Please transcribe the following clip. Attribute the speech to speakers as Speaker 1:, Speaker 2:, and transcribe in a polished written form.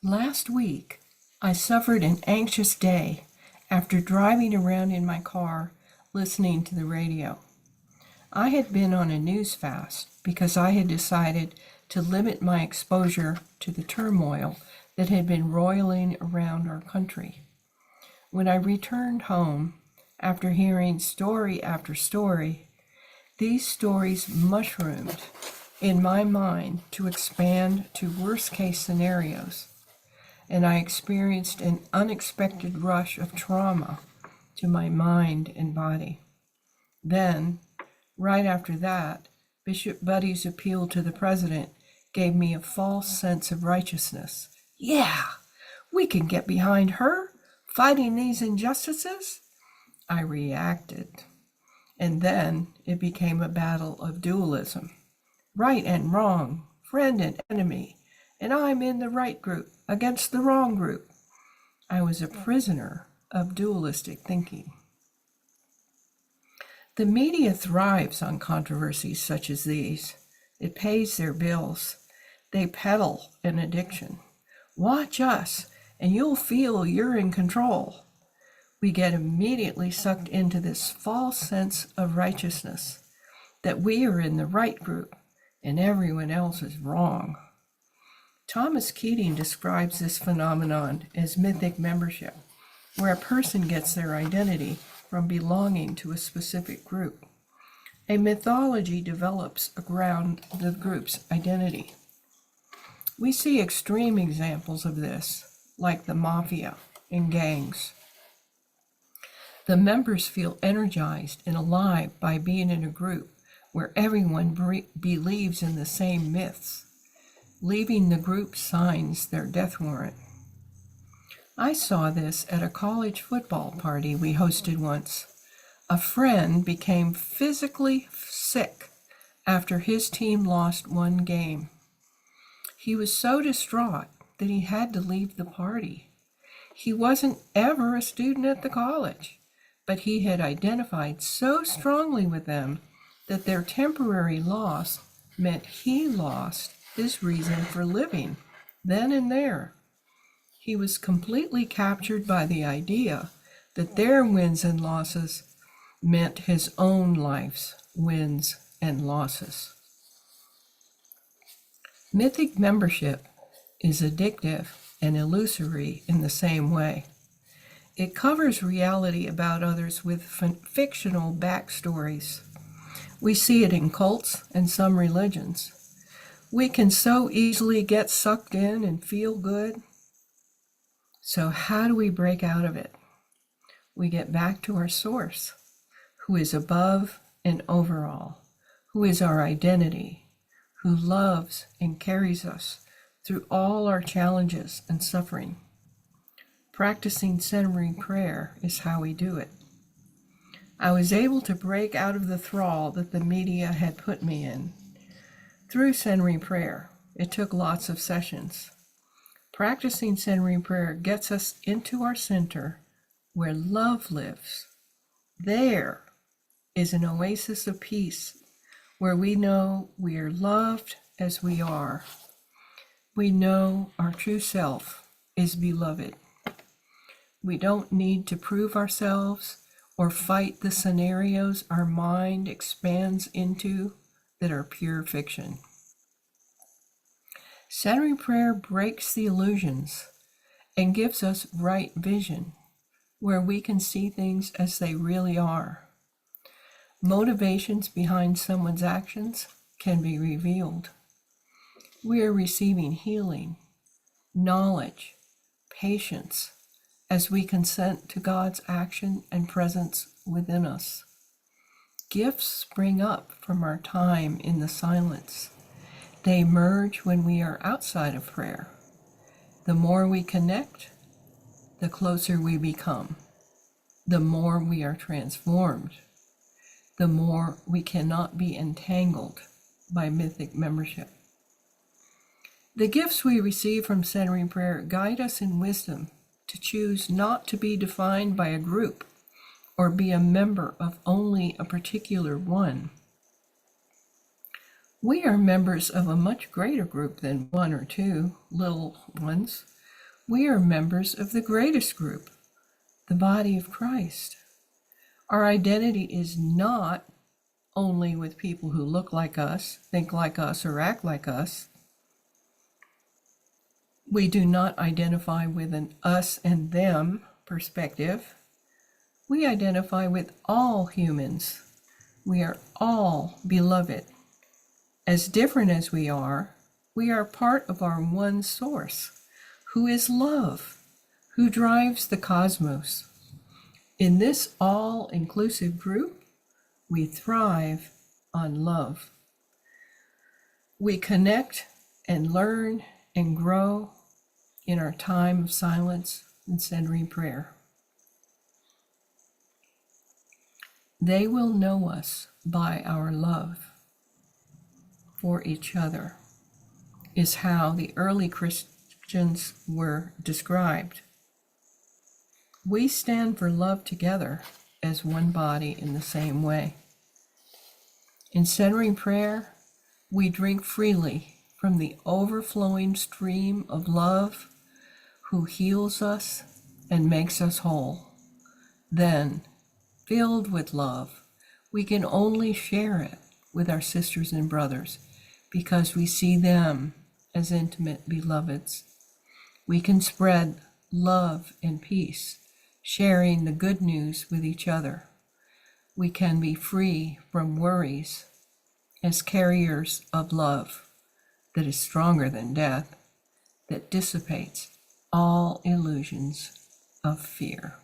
Speaker 1: Last week, I suffered an anxious day after driving around in my car listening to the radio. I had been on a news fast because I had decided to limit my exposure to the turmoil that had been roiling around our country. When I returned home, after hearing story after story, these stories mushroomed in my mind to expand to worst-case scenarios, and I experienced an unexpected rush of trauma to my mind and body. Then, right after that, Bishop Buddy's appeal to the president gave me a false sense of righteousness. Yeah, we can get behind her, fighting these injustices. I reacted. And then it became a battle of dualism. Right and wrong, friend and enemy, and I'm in the right group against the wrong group. I was a prisoner of dualistic thinking. The media thrives on controversies such as these. It pays their bills. They peddle an addiction. Watch us, and you'll feel you're in control. We get immediately sucked into this false sense of righteousness, that we are in the right group and everyone else is wrong. Thomas Keating describes this phenomenon as mythic membership, where a person gets their identity from belonging to a specific group. A mythology develops around the group's identity. We see extreme examples of this, like the mafia and gangs. The members feel energized and alive by being in a group where everyone believes in the same myths. Leaving the group signs their death warrant. I saw this at a college football party we hosted once. A friend became physically sick after his team lost one game. He was so distraught that he had to leave the party. He wasn't ever a student at the college, but he had identified so strongly with them that their temporary loss meant he lost his reason for living, then and there. He was completely captured by the idea that their wins and losses meant his own life's wins and losses. Mythic membership is addictive and illusory in the same way. It covers reality about others with fictional backstories. We see it in cults and some religions. We can so easily get sucked in and feel good. So how do we break out of it? We get back to our source, who is above and over all, who is our identity, who loves and carries us through all our challenges and suffering. Practicing centering prayer is how we do it. I was able to break out of the thrall that the media had put me in. Through centering prayer, it took lots of sessions. Practicing centering prayer gets us into our center where love lives. There is an oasis of peace where we know we are loved as we are. We know our true self is beloved. We don't need to prove ourselves or fight the scenarios our mind expands into that are pure fiction. Centering prayer breaks the illusions and gives us right vision, where we can see things as they really are. Motivations behind someone's actions can be revealed. We are receiving healing, knowledge, patience, as we consent to God's action and presence within us. Gifts spring up from our time in the silence. They emerge when we are outside of prayer. The more we connect, the closer we become. The more we are transformed. The more we cannot be entangled by mythic membership. The gifts we receive from centering prayer guide us in wisdom to choose not to be defined by a group or be a member of only a particular one. We are members of a much greater group than one or two little ones. We are members of the greatest group, the body of Christ. Our identity is not only with people who look like us, think like us, or act like us. We do not identify with an us and them perspective. We identify with all humans. We are all beloved. As different as we are part of our one source, who is love, who drives the cosmos. In this all-inclusive group, we thrive on love. We connect and learn and grow in our time of silence and centering prayer. They will know us by our love for each other, is how the early Christians were described. We stand for love together as one body in the same way. In centering prayer, we drink freely from the overflowing stream of love who heals us and makes us whole. Then, filled with love, we can only share it with our sisters and brothers because we see them as intimate beloveds. We can spread love and peace, sharing the good news with each other. We can be free from worries as carriers of love that is stronger than death, that dissipates all illusions of fear.